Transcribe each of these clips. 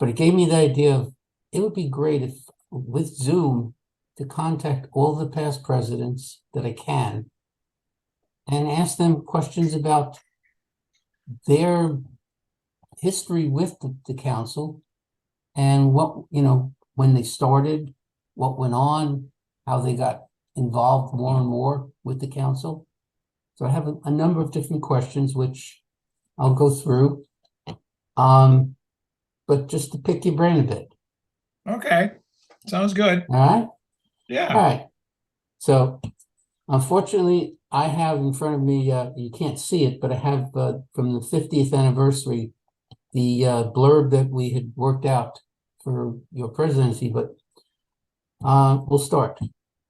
but it gave me the idea of it would be great if with Zoom to contact all the past presidents that I can and ask them questions about their history with the council and what, when they started, what went on, how they got involved more and more with the council. So I have a number of different questions, which I'll go through. But just to pick your brain a bit. Okay. Sounds good. All right. All Yeah. right. So unfortunately, I have in front of me, you can't see it, but I have from the 50th anniversary, the blurb that we had worked out for your presidency, but we'll start.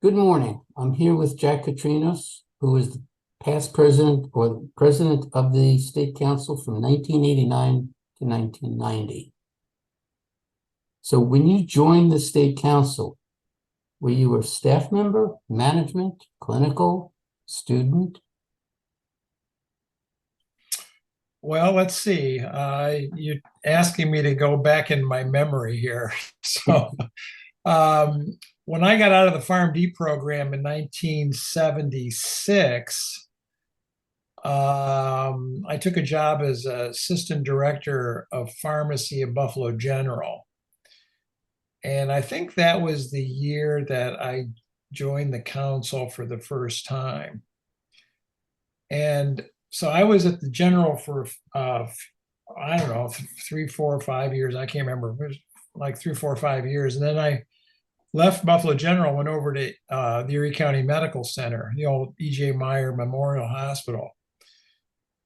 Good morning. I'm here with Jack Kitrenos, who is the past president or president of the State Council from 1989 to 1990. So when you joined the State Council, were you a staff member, management, clinical, student? Well, let's see. You're asking me to go back in my memory here. So, when I got out of the PharmD program in 1976, I took a job as assistant director of pharmacy at Buffalo General. And I think that was the year that I joined the council for the first time. And so I was at the general for, I don't know, 3, 4, 5 years. I can't remember. It was like 3, 4, 5 years. And then I left Buffalo General, went over to the Erie County Medical Center, the old E.J. Meyer Memorial Hospital.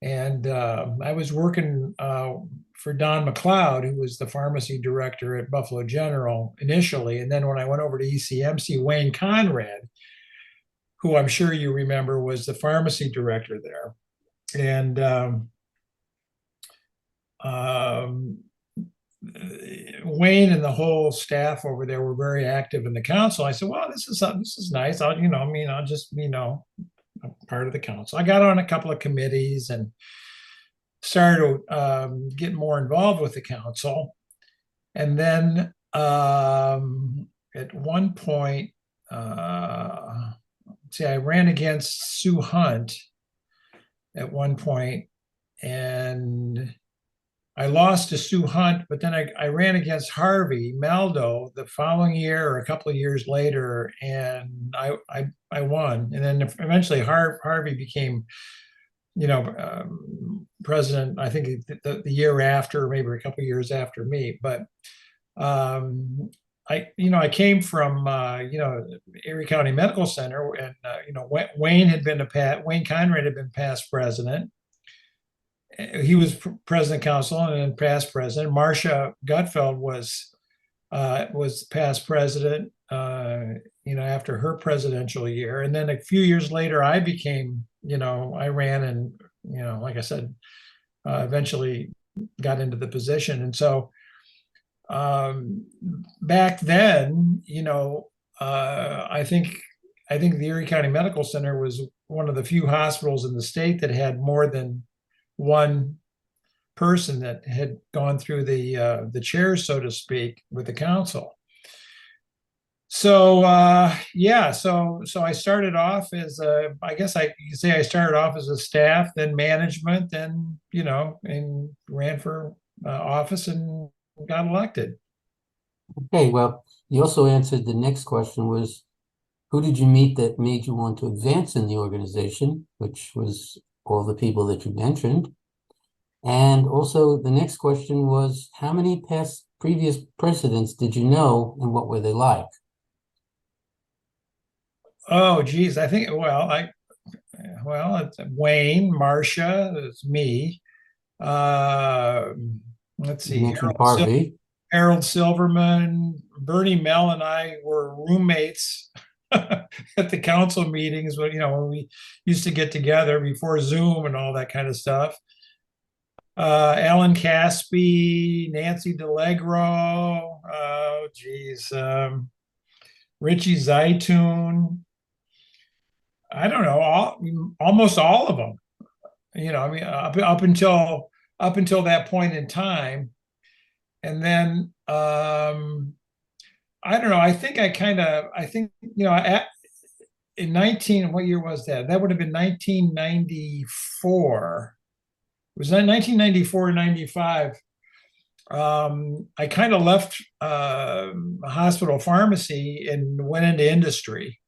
And I was working for Don McLeod, who was the pharmacy director at Buffalo General initially. And then when I went over to ECMC, Wayne Conrad, who I'm sure you remember, was the pharmacy director there. And Wayne and the whole staff over there were very active in the council. I said, well, this is nice. I'll just, I'm part of the council. I got on a couple of committees and started to get more involved with the council. And then at one point, I ran against Sue Hunt at one point, and I lost to Sue Hunt, but then I ran against Harvey Maldo the following year or a couple of years later, and I won. And then eventually Harvey became, president, I think the year after, maybe a couple of years after me. But I came from Erie County Medical Center, and Wayne Conrad had been past president. He was president council and then past president. Marcia Gutfeld was past president, after her presidential year. And then a few years later, I became, I ran and, like I said, eventually got into the position. And so back then, I think the Erie County Medical Center was one of the few hospitals in the state that had more than one person that had gone through the chairs, so to speak, with the council. So so I started off as I guess I could say I started off as a staff, then management, then and ran for office and got elected. Okay, well, you also answered the next question was, who did you meet that made you want to advance in the organization, which was all the people that you mentioned. And also the next question was, how many previous presidents did you know and what were they like? Oh, geez. I think, it's Wayne, Marcia, it's me. Let's You see, mentioned Harvey. Harold Silverman, Bernie Mell and I were roommates at the council meetings when we used to get together before Zoom and all that kind of stuff. Alan Caspi, Nancy DeLegro, Richie Zaitun. I don't know, almost all of them. Up until that point in time. and then I don't know. I think, in what year was that? That would have been 1994. It was 1994, 95. I kind of left hospital pharmacy and went into industry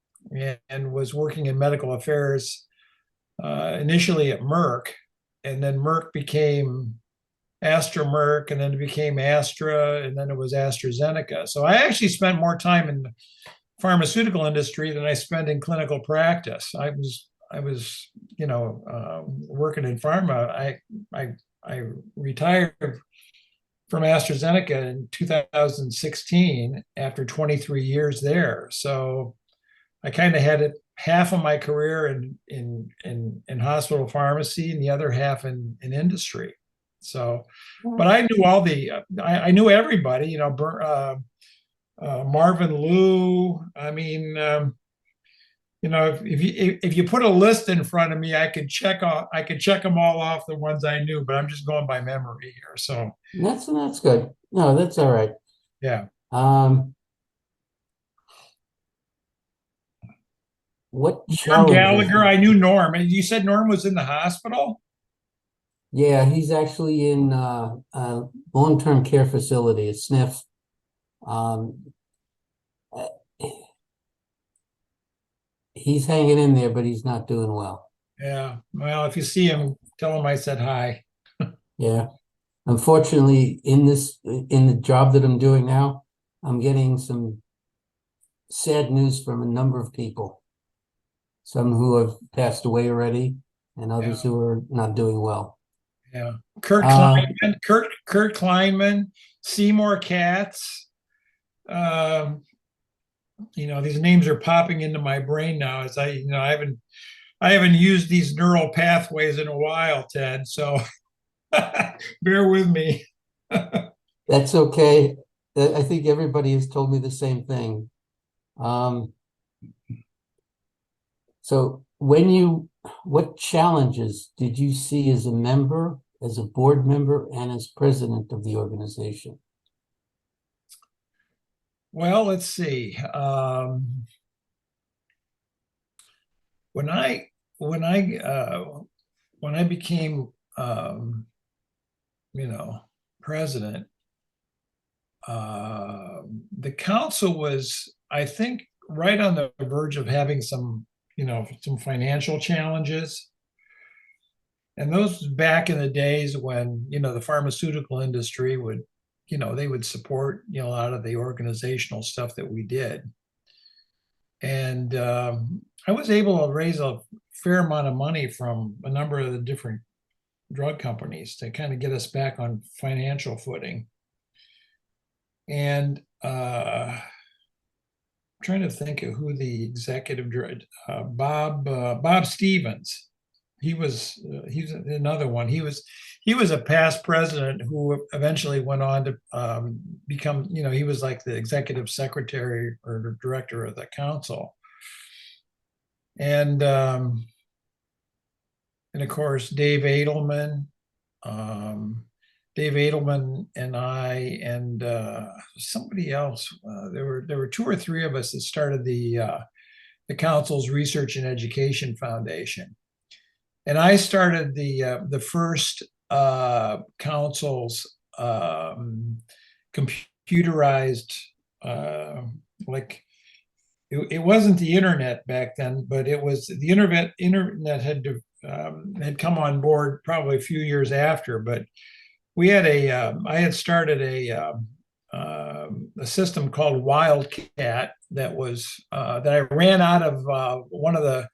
and was working in medical affairs initially at Merck, and then Merck became Astra Merck, and then it became Astra, and then it was AstraZeneca. So I actually spent more time in the pharmaceutical industry than I spent in clinical practice. I was working in pharma. I retired from AstraZeneca in 2016 after 23 years there. So I kind of had half of my career in hospital pharmacy and the other half in industry. So, but I knew I knew everybody, Marvin Liu. I mean, if you put a list in front of me, I could check them all off, the ones I knew, but I'm just going by memory here. So That's good. No, that's all right. yeah. What Norm challenges? Gallagher, I knew Norm. And you said Norm was in the hospital? Yeah, he's actually in a long-term care facility, a SNF. Um, uh, he's hanging in there, but he's not doing well. Yeah. Well, if you see him, tell him I said hi. Yeah. Unfortunately, in the job that I'm doing now, I'm getting some sad news from a number of people. Some who have passed away already, and others Yeah. who are not doing well. Yeah. Kurt Kleinman, Seymour Katz. These names are popping into my brain now as I haven't used these neural pathways in a while, Ted. So bear with me. That's okay. I think everybody has told me the same thing. So what challenges did you see as a member, as a board member, and as president of the organization? Well, let's see. When I when I became president, the council was, I think, right on the verge of having some financial challenges. And those back in the days when, the pharmaceutical industry would, they would support, a lot of the organizational stuff that we did. And I was able to raise a fair amount of money from a number of the different drug companies to kind of get us back on financial footing. And I'm trying to think of who the executive director, Bob Stevens. He's another one. He was a past president who eventually went on to become, he was like the executive secretary or director of the council. And of course, Dave Edelman and I and somebody else. There were two or three of us that started the council's Research and Education Foundation, and I started the first council's computerized like. It wasn't the internet back then, but it was the internet. Internet had come on board probably a few years after. But we had I had started a system called Wildcat that I ran out of one of the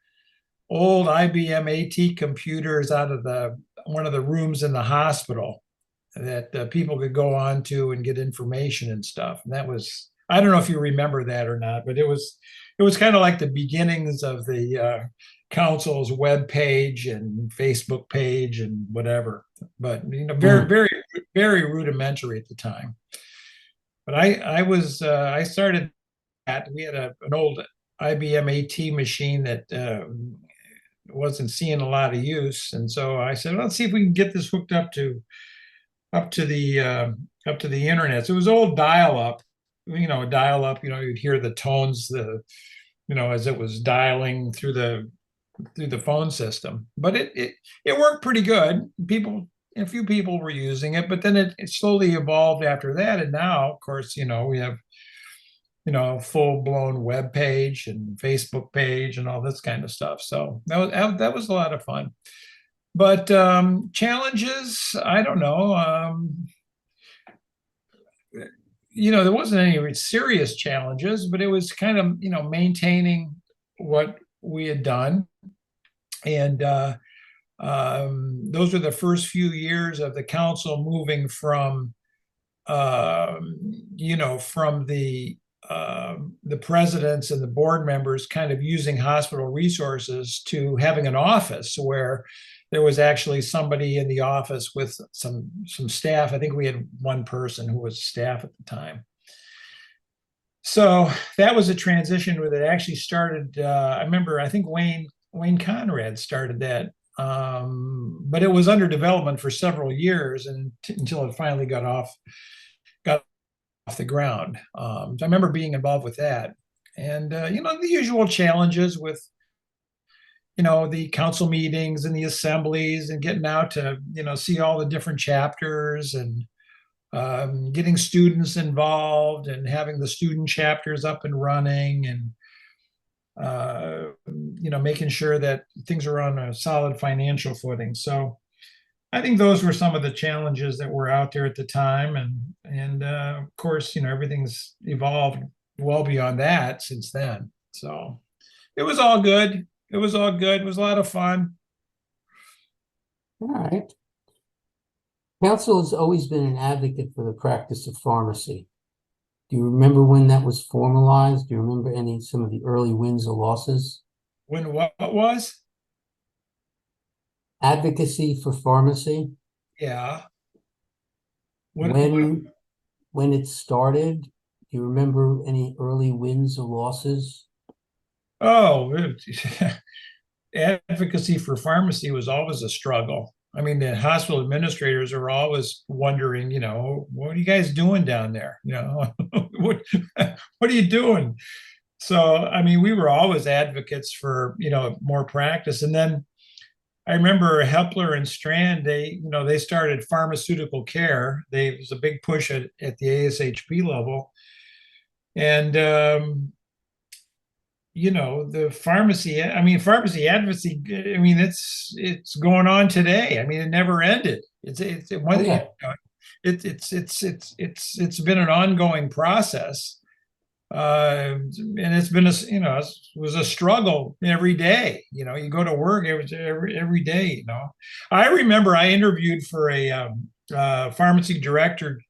old IBM AT computers out of one of the rooms in the hospital that people could go on to and get information and stuff. And that was, I don't know if you remember that or not, but it was kind of like the beginnings of the council's web page and Facebook page and whatever. But very, very, very rudimentary at the time. But I started that. We had an old IBM AT machine that wasn't seeing a lot of use, and so I said, let's see if we can get this hooked up to up to the internet. So it was old dial-up, dial-up. You'd hear the tones, as it was dialing through the phone system. But it worked pretty good. A few people were using it, but then it slowly evolved after that. And now, of course, we have full-blown web page and Facebook page and all this kind of stuff. So that was a lot of fun. But challenges, I don't know. There wasn't any serious challenges, but it was kind of, maintaining what we had done. And those were the first few years of the council moving from, from the presidents and the board members kind of using hospital resources to having an office where there was actually somebody in the office with some staff. I think we had one person who was staff at the time. So that was a transition where it actually started. I remember, I think Wayne Conrad started that, but it was under development for several years until it finally got off the ground. So I remember being involved with that, and the usual challenges with the council meetings and the assemblies and getting out to see all the different chapters and getting students involved and having the student chapters up and running and making sure that things are on a solid financial footing. So I think those were some of the challenges that were out there at the time, and of course, everything's evolved well beyond that since then. So it was all good. It was all good. It was a lot of fun. All right. Council has always been an advocate for the practice of pharmacy. Do you remember when that was formalized? Do you remember some of the early wins or losses? When what was? Advocacy for pharmacy? Yeah. When it started, do you remember any early wins or losses? Oh, advocacy for pharmacy was always a struggle. I mean, the hospital administrators are always wondering, what are you guys doing down there? What are you doing? So, I mean, we were always advocates for, more practice. And then I remember Hepler and Strand, they started pharmaceutical care. It was a big push at the ASHP level. And, the pharmacy advocacy, I mean, it's going on today. I mean, it never ended. It's been an ongoing process. And it's been it was a struggle every day. You go to work every day. I remember I interviewed for a pharmacy director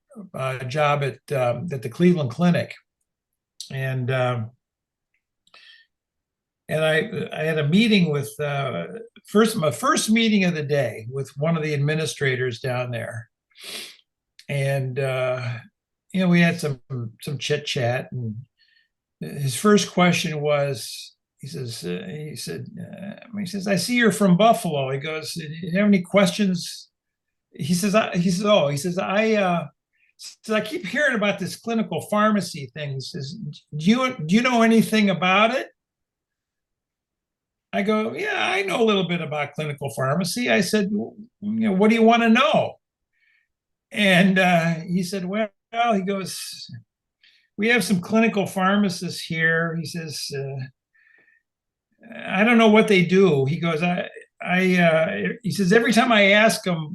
job at the Cleveland Clinic, and I had a meeting with my first meeting of the day with one of the administrators down there, and we had some chit chat, and his first question was, he said, I see you're from Buffalo. He goes, do you have any questions? He says, I keep hearing about this clinical pharmacy thing. He says, do you know anything about it? I go, yeah, I know a little bit about clinical pharmacy. I said, what do you want to know? And he said, well, he goes, we have some clinical pharmacists here. He says, I don't know what they do. He goes, he says, every time I ask them,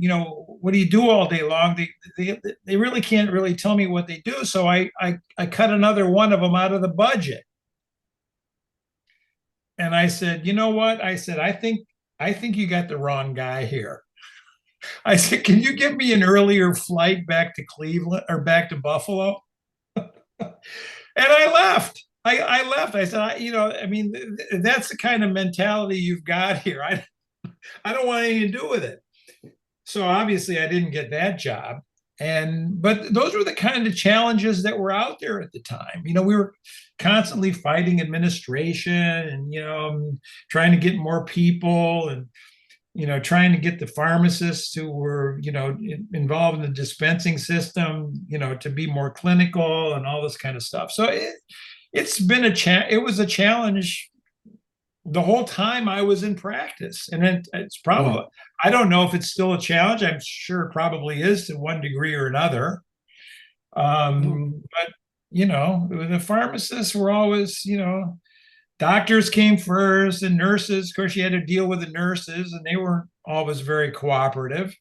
what do you do all day long? They really can't really tell me what they do. So I cut another one of them out of the budget. And I said, you know what? I said, I think you got the wrong guy here. I said, can you give me an earlier flight back to Cleveland or back to Buffalo? And I left. I left. I said, I mean, that's the kind of mentality you've got here. I don't want anything to do with it. So obviously I didn't get that job. But those were the kind of challenges that were out there at the time. We were constantly fighting administration and, trying to get more people. And, trying to get the pharmacists who were, involved in the dispensing system, to be more clinical and all this kind of stuff. So it's been it was a challenge the whole time I was in practice. And it's probably, I don't know if it's still a challenge. I'm sure it probably is to one degree or another. But, the pharmacists were always, doctors came first and nurses. Of course, you had to deal with the nurses, and they weren't always very cooperative.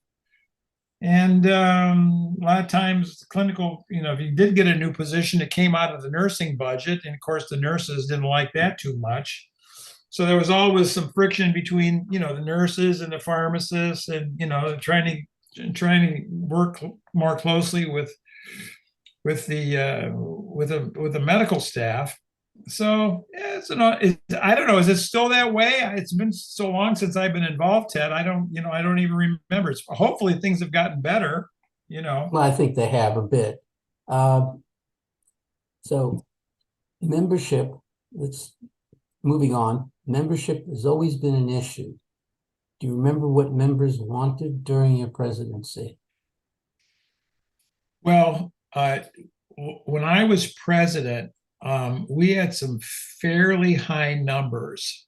And a lot of times, clinical, if you did get a new position, it came out of the nursing budget. And of course, the nurses didn't like that too much. So there was always some friction between, the nurses and the pharmacists, and, trying to work more closely with the medical staff. So yeah, I don't know. Is it still that way? It's been so long since I've been involved, Ted. I don't even remember. Hopefully things have gotten better. Well, I think they have a bit. So membership, moving on. Membership has always been an issue. Do you remember what members wanted during your presidency? Well, when I was president, we had some fairly high numbers.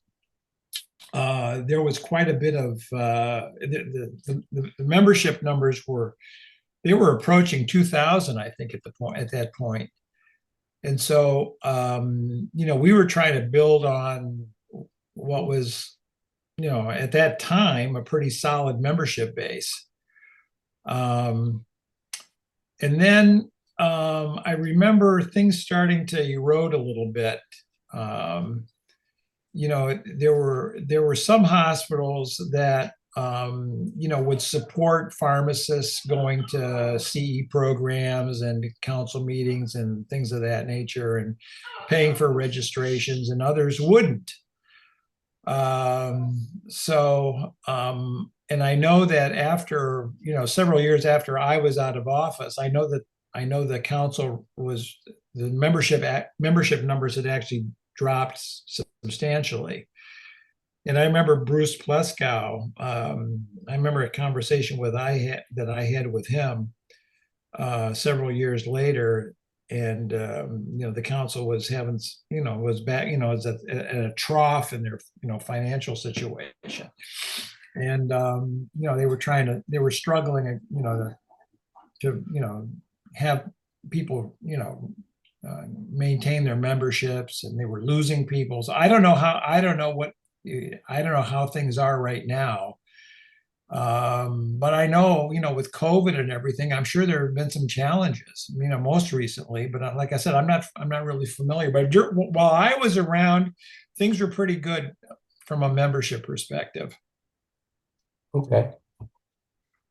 There was quite a bit of the membership numbers were approaching 2,000, I think, at that point. And so we were trying to build on what was at that time a pretty solid membership base. And then I remember things starting to erode a little bit. There were some hospitals that would support pharmacists going to CE programs and council meetings and things of that nature, and paying for registrations, and others wouldn't. And I know that after, several years after I was out of office, I know the council the membership numbers had actually dropped substantially. And I remember Bruce Pleskow. I remember a conversation that I had with him several years later, and the council was back, was at a trough in their financial situation, and they were struggling, to have people maintain their memberships, and they were losing people. So I don't know how things are right now. But I know, with COVID and everything, I'm sure there have been some challenges, most recently, but like I said, I'm not really familiar, but while I was around, things were pretty good from a membership perspective. Okay.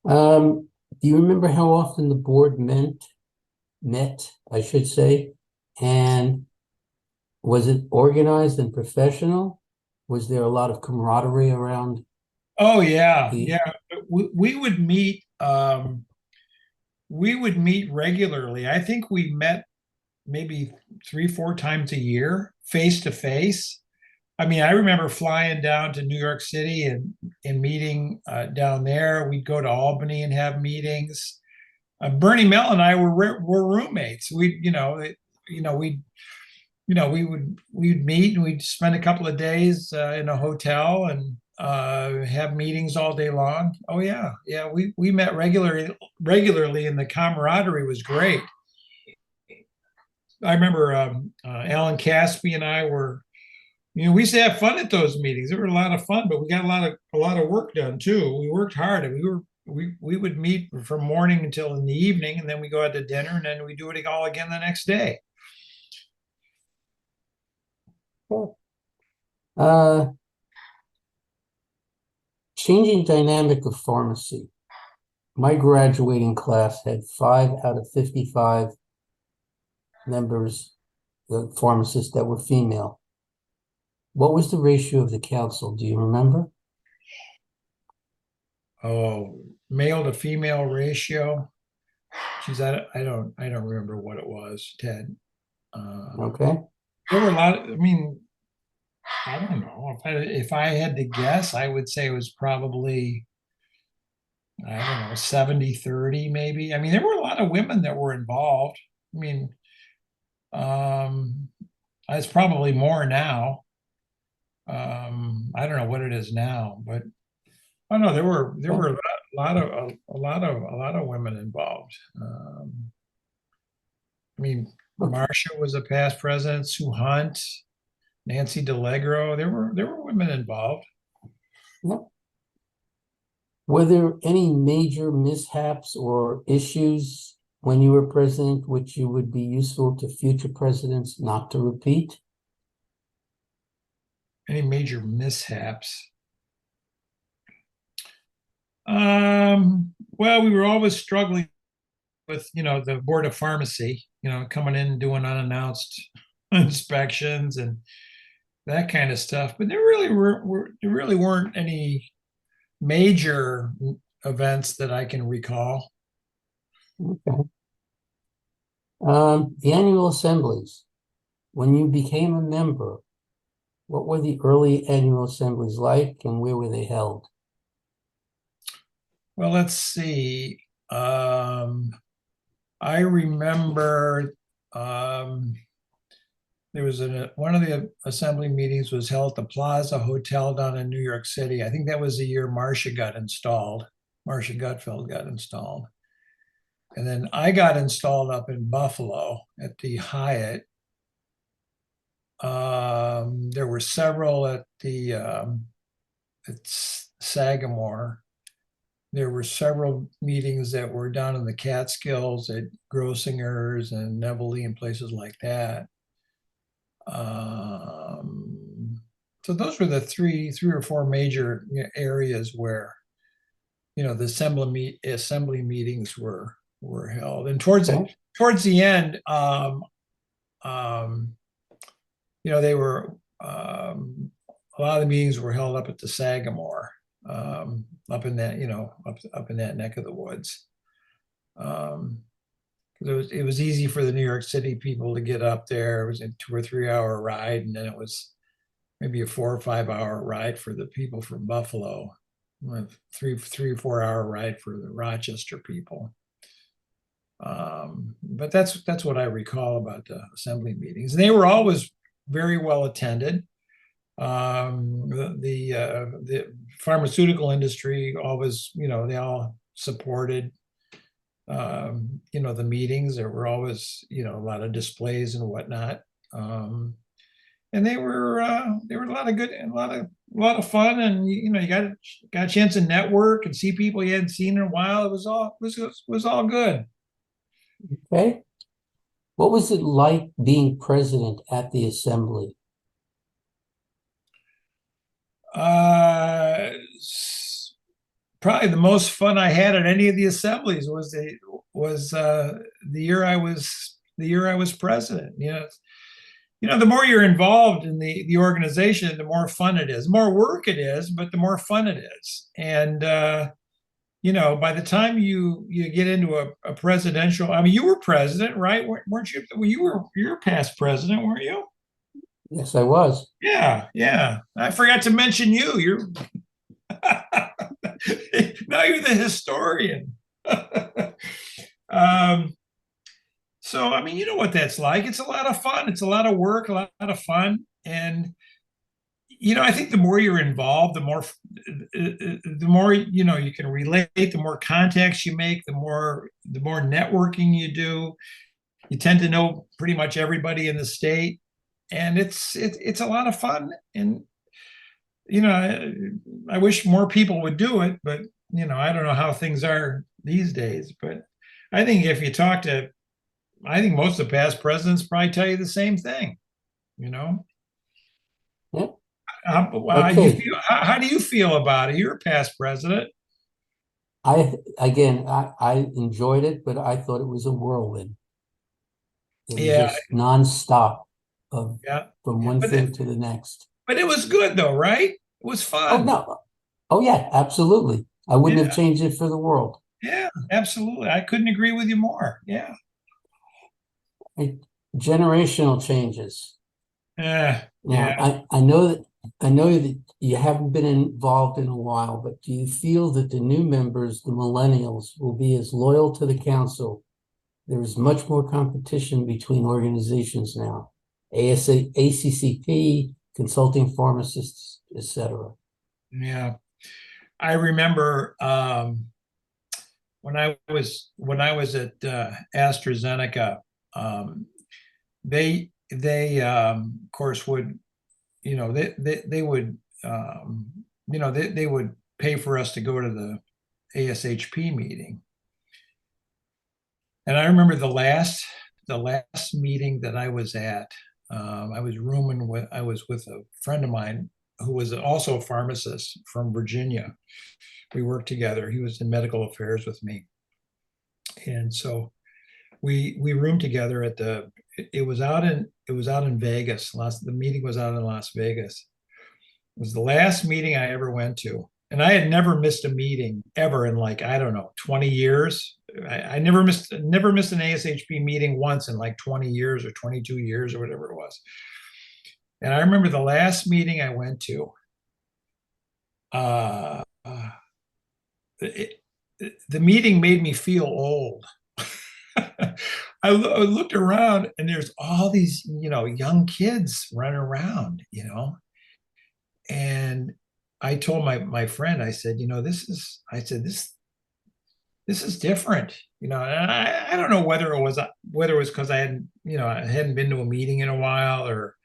Do you remember how often the board met, I should say, and was it organized and professional? Was there a lot of camaraderie around? Oh yeah, yeah. We would meet. We would meet regularly. I think we met maybe 3-4 times a year, face to face. I mean, I remember flying down to New York City and meeting down there. We'd go to Albany and have meetings. Bernie Mel and I were roommates. We'd meet and we'd spend a couple of days in a hotel and have meetings all day long. Oh yeah, yeah. We met regularly, and the camaraderie was great. I remember Alan Caspi and I were, we used to have fun at those meetings. They were a lot of fun, but we got a lot of work done too. We worked hard, and we would meet from morning until in the evening, and then we go out to dinner, and then we do it all again the next day. Changing dynamic of pharmacy. My graduating class had 5 out of 55 members, the pharmacists that were female. What was the ratio of the council? Do you remember? Oh, male to female ratio. Geez, I don't remember what it was, Ted. Okay. There were a lot. I mean, I don't know. If I had to guess, I would say it was probably, I don't know, 70-30 maybe. I mean, there were a lot of women that were involved. I mean, it's probably more now. I don't know what it is now, but oh no, there were a lot of women involved. I mean, Okay. Marcia was a past president, Sue Hunt, Nancy DeLegro. There were women involved. Yep. Were there any major mishaps or issues when you were president which you would be useful to future presidents not to repeat? Any major mishaps? Well, we were always struggling with, the Board of Pharmacy, coming in and doing unannounced inspections and that kind of stuff. But there really weren't any major events that I can recall. Okay. The annual assemblies. When you became a member, what were the early annual assemblies like and where were they held? Well, let's see. I remember there was one of the assembly meetings was held at the Plaza Hotel down in New York City. I think that was the year Marcia got installed. Marcia Gutfeld got installed. And then I got installed up in Buffalo at the Hyatt. There were several at Sagamore. There were several meetings that were down in the Catskills at Grossinger's and Neville and places like that. So those were the three or four major areas where, the assembly meetings were held. And towards the end, they were a lot of the meetings were held up at the Sagamore, up in that up in that neck of the woods. It was easy for the New York City people to get up there. It was a 2 or 3 hour ride, and then it was maybe a 4 or 5 hour ride for the people from Buffalo, 3 or 4 hour ride for the Rochester people. But that's what I recall about the assembly meetings. And they were always very well attended. The pharmaceutical industry always, they all supported, the meetings. There were always, a lot of displays and whatnot. And they were a lot of fun. And you got a chance to network and see people you hadn't seen in a while. It was all good. Okay. What was it like being president at the assembly? Probably the most fun I had at any of the assemblies was the year I was president. The more you're involved in the organization, the more fun it is. The more work it is, but the more fun it is. And by the time you get into a presidential, I mean, you were president, right? Weren't you? You're past president, weren't you? Yes, I was. Yeah. I forgot to mention you. You're now you're the historian. So I mean, you know what that's like. It's a lot of fun. It's a lot of work, a lot of fun, and I think the more you're involved, the more you can relate. The more contacts you make, the more networking you do. You tend to know pretty much everybody in the state, and it's a lot of fun. And I wish more people would do it, but I don't know how things are these days. But I think if you talk to, I think most of the past presidents probably tell you the same thing. Yeah. How do you feel about it? You're a past president. I enjoyed it, but I thought it was a whirlwind. It was Yeah, just nonstop from one But thing to the next. but it was good though, right? It was Oh fun. no. Oh yeah, absolutely. I wouldn't have Yeah. changed it for the world. Yeah, absolutely. I couldn't agree with you more. Yeah. Generational changes. Yeah. Now, I know that you haven't been involved in a while, but do you feel that the new members, the millennials, will be as loyal to the council? There is much more competition between organizations now. ACCP, consulting pharmacists, etc. Yeah. I remember when I was at AstraZeneca, they of course would, they would, they would pay for us to go to the ASHP meeting. And I remember the last meeting that I was at. I was with a friend of mine who was also a pharmacist from Virginia. We worked together. He was in medical affairs with me, and so we roomed together at the. It was out in Vegas. The meeting was out in Las Vegas. It was the last meeting I ever went to, and I had never missed a meeting ever in, like, I don't know, 20 years. I never missed an ASHP meeting once in like 20 years or 22 years or whatever it was. And I remember the last meeting I went to, uh, it, the meeting made me feel old. I looked around and there's all these, young kids running around, and I told my friend, I said, this is different, and I don't know whether it was because I hadn't been to a meeting in a while, or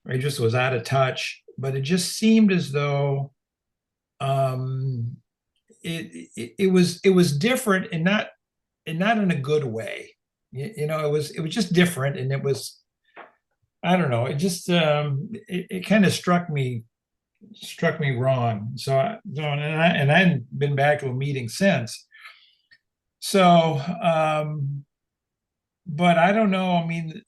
I just was out of touch, but it just seemed as though um, it was different, and not in a good way. It was just different, and it was, I don't know. It just it kind of struck me wrong. And I hadn't been back to a meeting since. So, but I don't know. I mean,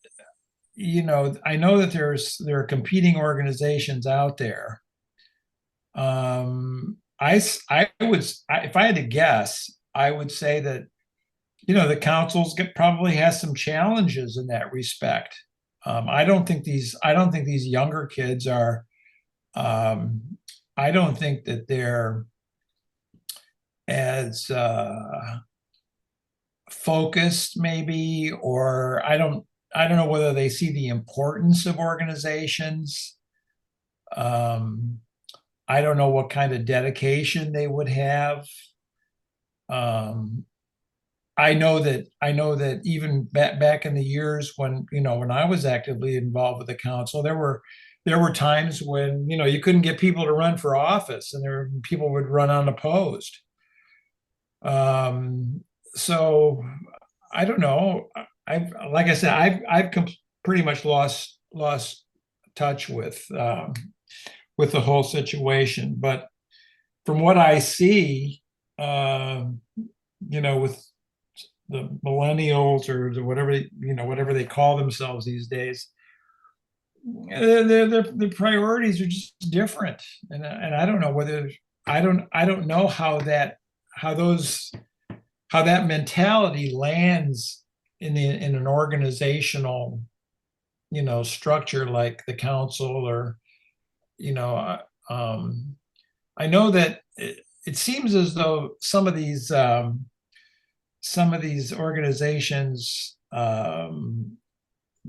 I know that there are competing organizations out there. If I had to guess, I would say that the probably has some challenges in that respect. I don't think these younger kids are. I don't think that they're as focused, maybe, or I don't know whether they see the importance of organizations. Um, I don't know what kind of dedication they would have. Um, I know that even back in the years when when I was actively involved with the council, there were times when you couldn't get people to run for office, and people would run unopposed. Um, so I don't know. Like I said, pretty much lost touch with the whole situation. But from what I see, with the millennials, or whatever they call themselves these days, their priorities are just different, and I don't know whether I don't know how those how that mentality lands in an organizational structure like the council, or I know that it seems as though some of these organizations,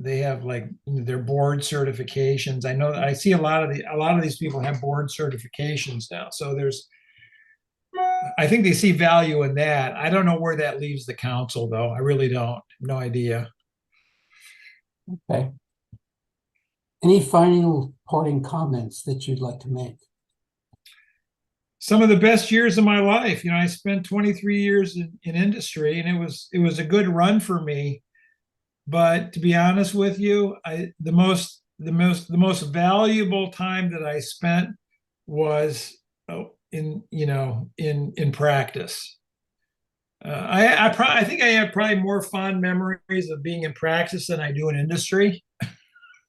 they have, like, their board certifications. I know I see a lot of these people have board certifications now. So I think they see value in that. I don't know where that leaves the council, though. I really don't. No idea. Okay. Any final parting comments that you'd like to make? Some of the best years of my life. I spent 23 years in industry, and it was a good run for me. But to be honest with you, the most valuable time that I spent was in practice. I think I have probably more fond memories of being in practice than I do in industry.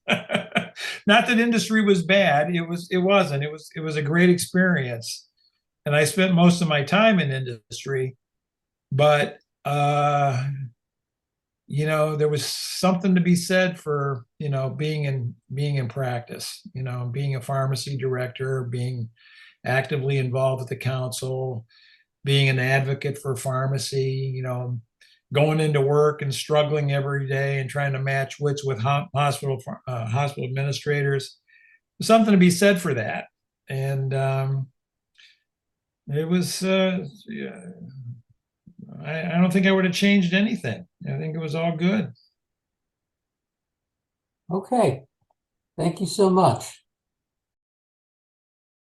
Not that industry was bad. It wasn't. It was a great experience, and I spent most of my time in industry. But you know, there was something to be said for, you know, being in practice, you know, being a pharmacy director, being actively involved with the council, being an advocate for pharmacy, you know, going into work and struggling every day and trying to match wits with hospital administrators. There's something to be said for that. And it was, yeah, I don't think I would have changed anything. I think it was all good. Okay, thank you so much.